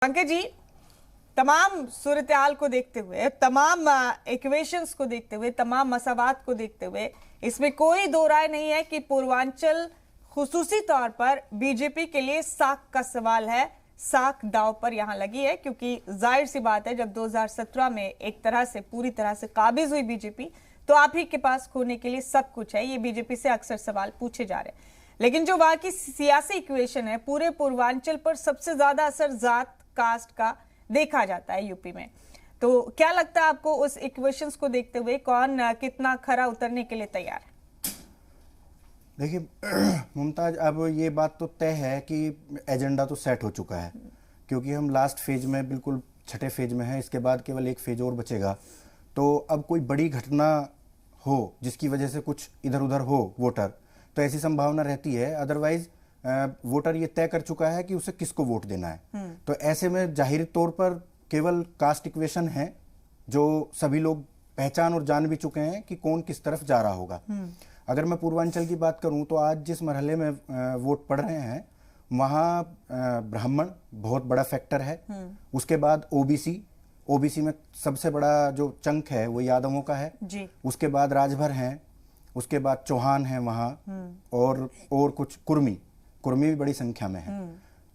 पंकज जी, तमाम सूरत-ए-हाल को देखते हुए, तमाम इक्वेशंस को देखते हुए, तमाम मसावात को देखते हुए इसमें कोई दो राय नहीं है कि पूर्वांचल खुसूसी तौर पर बीजेपी के लिए साख का सवाल है। साख दांव पर यहां लगी है क्योंकि जाहिर सी बात है, जब 2017 में एक तरह से पूरी तरह से काबिज हुई बीजेपी, तो आप ही के पास खोने के लिए सब कुछ है। ये बीजेपी से अक्सर सवाल पूछे जा रहे हैं, लेकिन जो वहां की सियासी इक्वेशन है, पूरे पूर्वांचल पर सबसे ज्यादा असर जात कास्ट का देखा जाता है यूपी में। तो क्या लगता है आपको, उस इक्वेशंस को देखते हुए कौन कितना खरा उतरने के लिए तैयार है? देखिए मुमताज, अब ये बात तो तय है कि एजेंडा तो सेट हो चुका है, क्योंकि हम लास्ट फेज में, बिल्कुल छठे फेज में हैं। इसके बाद केवल एक फेज और बचेगा। तो अब कोई बड़ी घटना हो जिसकी वजह से कुछ इधर उधर हो वोटर, तो ऐसी संभावना रहती है। अदरवाइज वोटर ये तय कर चुका है कि उसे किसको वोट देना है। तो ऐसे में जाहिर तौर पर केवल कास्ट इक्वेशन है जो सभी लोग पहचान और जान भी चुके हैं कि कौन किस तरफ जा रहा होगा। अगर मैं पूर्वांचल की बात करूं तो आज जिस मरहले में वोट पड़ रहे हैं वहां ब्राह्मण बहुत बड़ा फैक्टर है। उसके बाद ओबीसी में सबसे बड़ा जो चंक है वो यादवों का है जी। उसके बाद राजभर हैं, उसके बाद चौहान हैं वहां, और कुछ कुर्मी भी बड़ी संख्या में है।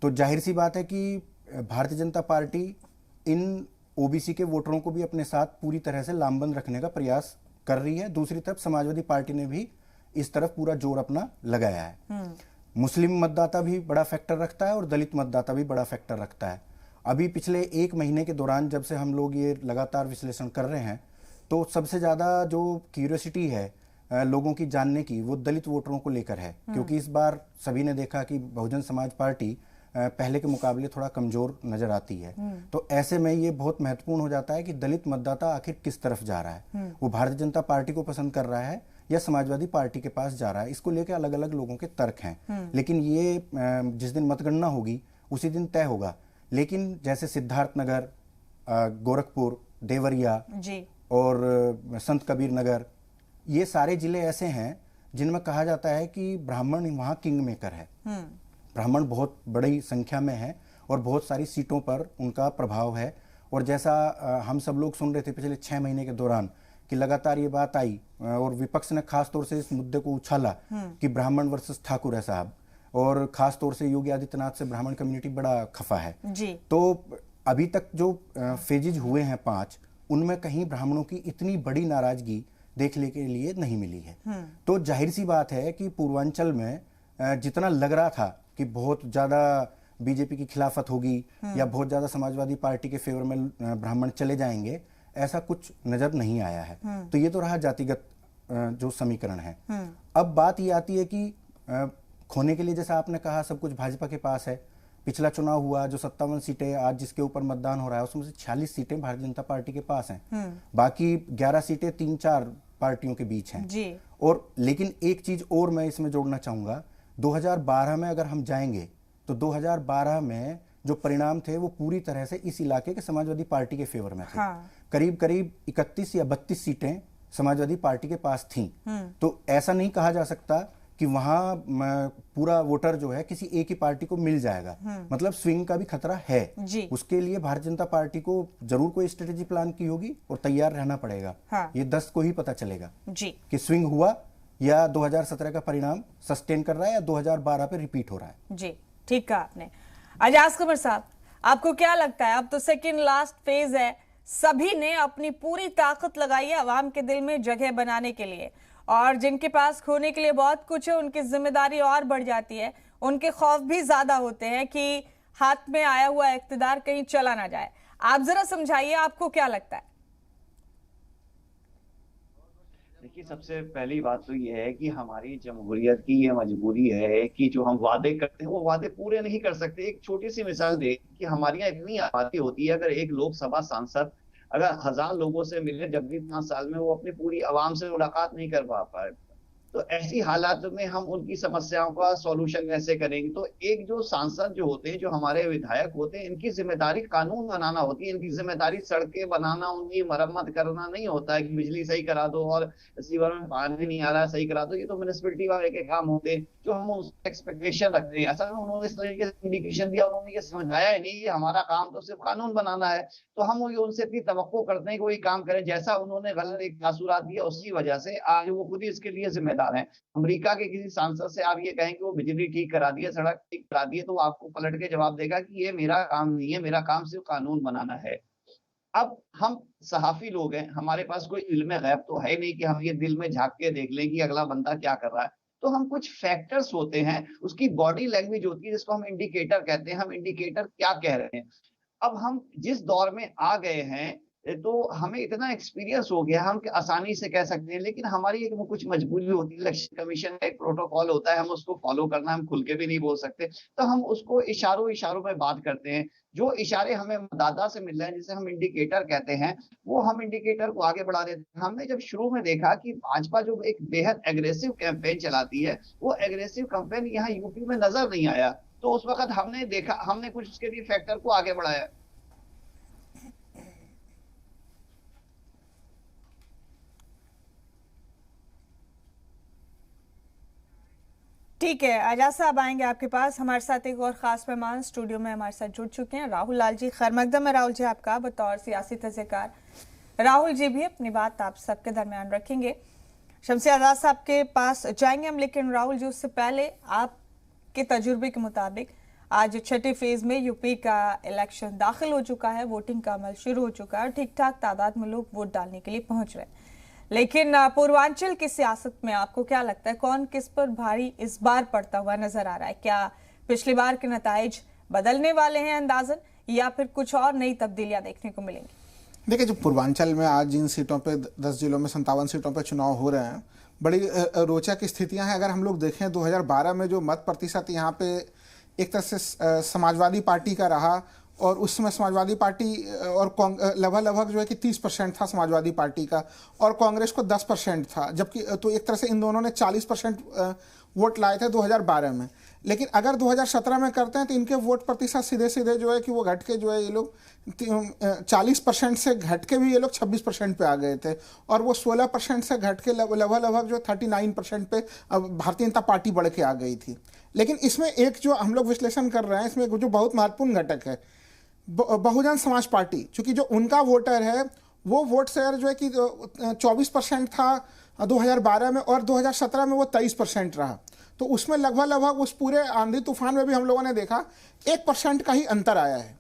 तो जाहिर सी बात है कि भारतीय जनता पार्टी इन ओबीसी के वोटरों को भी अपने साथ पूरी तरह से लामबंद रखने का प्रयास कर रही है। दूसरी तरफ समाजवादी पार्टी ने भी इस तरफ पूरा जोर अपना लगाया है। मुस्लिम मतदाता भी बड़ा फैक्टर रखता है और दलित मतदाता भी बड़ा फैक्टर रखता है। अभी पिछले एक महीने के दौरान जब से हम लोग ये लगातार विश्लेषण कर रहे हैं, तो सबसे ज्यादा जो क्यूरियोसिटी है लोगों की जानने की, वो दलित वोटरों को लेकर है। क्योंकि इस बार सभी ने देखा कि बहुजन समाज पार्टी पहले के मुकाबले थोड़ा कमजोर नजर आती है। तो ऐसे में ये बहुत महत्वपूर्ण हो जाता है कि दलित मतदाता आखिर किस तरफ जा रहा है। वो भारतीय जनता पार्टी को पसंद कर रहा है या समाजवादी पार्टी के पास जा रहा है। इसको लेकर अलग अलग लोगों के तर्क हैं, लेकिन ये जिस दिन मतगणना होगी उसी दिन तय होगा। लेकिन जैसे सिद्धार्थनगर, गोरखपुर, देवरिया और संत कबीर नगर, ये सारे जिले ऐसे हैं जिनमें कहा जाता है कि ब्राह्मण वहां किंग मेकर है। ब्राह्मण बहुत बड़ी संख्या में है और बहुत सारी सीटों पर उनका प्रभाव है। और जैसा हम सब लोग सुन रहे थे पिछले 6 महीने के दौरान कि लगातार ये बात आई और विपक्ष ने खास तौर से इस मुद्दे को उछाला कि ब्राह्मण वर्सेस ठाकुर है साहब, और खास तौर से योगी आदित्यनाथ से ब्राह्मण कम्युनिटी बड़ा खफा है जी। तो अभी तक जो फेजेज हुए हैं 5, उनमें कहीं ब्राह्मणों की इतनी बड़ी नाराजगी देखने के लिए नहीं मिली है। तो जाहिर सी बात है कि पूर्वांचल में जितना लग रहा था कि बहुत ज्यादा बीजेपी की खिलाफत होगी या बहुत ज्यादा समाजवादी पार्टी के फेवर में ब्राह्मण चले जाएंगे, ऐसा कुछ नजर नहीं आया है। तो ये तो रहा जातिगत जो समीकरण है। अब बात ये आती है कि खोने के लिए, जैसा आपने कहा, सब कुछ भाजपा के पास है। पिछला चुनाव हुआ जो 57 सीटें आज जिसके ऊपर मतदान हो रहा है, उसमें से 46 सीटें भारतीय जनता पार्टी के पास हैं। बाकी 11 सीटें 3-4 पार्टियों के बीच हैं जी। और लेकिन एक चीज और मैं इसमें जोड़ना चाहूंगा, 2012 में अगर हम जाएंगे तो 2012 में जो परिणाम थे वो पूरी तरह से इस इलाके के समाजवादी पार्टी के फेवर में थे। करीब करीब 31 या 32 सीटें समाजवादी पार्टी के पास थीं। तो ऐसा नहीं कहा जा सकता कि वहां पूरा वोटर जो है किसी एक ही पार्टी को मिल जाएगा। मतलब स्विंग का भी खतरा है जी। उसके लिए भारतीय जनता पार्टी को जरूर कोई स्ट्रेटेजी प्लान की होगी और तैयार रहना पड़ेगा। ये 10 को ही पता चलेगा जी कि स्विंग हुआ या 2017 का परिणाम सस्टेन कर रहा है या 2012 पे रिपीट हो रहा है जी। ठीक कहा आपने। अजाज कमर साहब, आपको क्या लगता है, अब तो सेकेंड लास्ट फेज है, सभी ने अपनी पूरी ताकत लगाई है अवाम के दिल में जगह बनाने के लिए, और जिनके पास खोने के लिए बहुत कुछ है उनकी जिम्मेदारी और बढ़ जाती है, उनके खौफ भी ज्यादा होते हैं कि हाथ में आया हुआ इख्तिदार कहीं चला ना जाए। आप जरा समझाइए, आपको क्या लगता है? देखिए, सबसे पहली बात तो ये है कि हमारी जमहूरियत की ये मजबूरी है कि जो हम वादे करते हैं वो वादे पूरे नहीं कर सकते। एक छोटी सी मिसाल दे कि हमारे यहाँ इतनी आबादी होती है, अगर एक लोकसभा सांसद अगर 1000 लोगों से मिले जब भी 5 साल में, वो अपनी पूरी आवाम से मुलाकात नहीं कर पा पाए। तो ऐसी हालात में हम उनकी समस्याओं का सॉल्यूशन कैसे करेंगे? तो एक जो सांसद जो होते हैं, जो हमारे विधायक होते हैं, इनकी जिम्मेदारी कानून बनाना होती है। इनकी जिम्मेदारी सड़कें बनाना, उनकी मरम्मत करना नहीं होता है कि बिजली सही करा दो और सीवर में पानी नहीं आ रहा है सही करा दो। ये तो म्यूनिसिपलिटी वाले के काम होते हैं, जो हम उससे एक्सपेक्टेशन रखते हैं। असल में उन्होंने इस तरीके से इंडिकेशन दिया, उन्होंने ये समझाया ही नहीं कि हमारा काम तो सिर्फ कानून बनाना है। तो हम उनसे इतनी तवक्को करते हैं कि वही काम करें जैसा उन्होंने गलत एक तासुरात दिया, उसी वजह से आज वो खुद ही इसके लिए जिम्मेदार हैं। अमेरिका के किसी सांसद से आप ये कहें कि वो बिजली ठीक करा दी है, सड़क ठीक करा दी है, तो वो आपको पलट के जवाब देगा कि ये मेरा काम नहीं है, मेरा काम सिर्फ कानून बनाना है। अब हम सहाफी लोग हैं, हमारे पास कोई इल्म गैब तो है नहीं कि हम ये दिल में झांक के देख लें कि अगला बंदा क्या कर रहा है। तो हम कुछ फैक्टर्स होते हैं, उसकी बॉडी लैंग्वेज होती है जिसको हम इंडिकेटर कहते हैं। हम इंडिकेटर क्या कह रहे हैं? अब हम जिस दौर में आ गए हैं, तो हमें इतना एक्सपीरियंस हो गया, हम आसानी से कह सकते हैं, लेकिन हमारी एक कुछ मजबूरी होती है। इलेक्शन कमीशन का एक प्रोटोकॉल होता है, हम उसको फॉलो करना, हम खुल के भी नहीं बोल सकते, तो हम उसको इशारों में बात करते हैं। जो इशारे हमें दादा से मिल रहे हैं, जिसे हम इंडिकेटर कहते हैं, वो हम इंडिकेटर को आगे बढ़ा देते हैं। हमने जब शुरू में देखा कि भाजपा जो एक बेहद एग्रेसिव कैंपेन चलाती है, वो एग्रेसिव कैंपेन यहाँ यूपी में नजर नहीं आया, तो उस वक्त हमने देखा, हमने कुछ उसके लिए फैक्टर को आगे बढ़ाया। ठीक है, आजाद साहब आएंगे आपके पास। हमारे साथ एक और खास मेहमान स्टूडियो में हमारे साथ जुड़ चुके हैं, राहुल लाल जी। खैर मकदम है राहुल जी आपका बतौर सियासी तज़कियाकार। राहुल जी भी अपनी बात आप सबके दरमियान रखेंगे। शमसी आजाद साहब के पास जाएंगे हम, लेकिन राहुल जी उससे पहले आपके तजुर्बे के मुताबिक आज छठे फेज में यूपी का इलेक्शन दाखिल हो चुका है, वोटिंग का अमल शुरू हो चुका है और ठीक ठाक तादाद में लोग वोट डालने के लिए पहुंच रहे हैं। लेकिन पूर्वांचल की सियासत में आपको क्या लगता है, कौन किस पर भारी इस बार पड़ता हुआ नजर आ रहा है? क्या पिछली बार के नताइज बदलने वाले हैं अंदाजन, या फिर कुछ और नई तब्दीलियां देखने को मिलेंगी? देखिए, जो पूर्वांचल में आज जिन सीटों पे 10 जिलों में 57 सीटों पे चुनाव हो रहे हैं, बड़ी रोचक स्थितियां हैं। अगर हम लोग देखें 2012 में जो मत प्रतिशत यहाँ पे एक तरह से समाजवादी पार्टी का रहा, और उस समय समाजवादी पार्टी और लगभग जो है कि 30% था समाजवादी पार्टी का, और कांग्रेस को 10% था, जबकि तो एक तरह से इन दोनों ने 40% वोट लाए थे 2012 में। लेकिन अगर 2017 में करते हैं तो इनके वोट प्रतिशत सीधे सीधे जो है कि वो घट के जो है ये लोग 40% से घट के भी ये लोग 26% पे आ गए थे, और वो 16% से घट के लगभग जो 39% पे भारतीय जनता पार्टी बढ़ के आ गई थी। लेकिन इसमें एक जो हम लोग विश्लेषण कर रहे हैं, इसमें जो बहुत महत्वपूर्ण घटक है, बहुजन समाज पार्टी, चूंकि जो उनका वोटर है वो वोट शेयर जो है कि 24% था 2012 में, और 2017 में वो 23% रहा। तो उसमें लगभग उस पूरे आंधी तूफान में भी हम लोगों ने देखा 1% का ही अंतर आया है।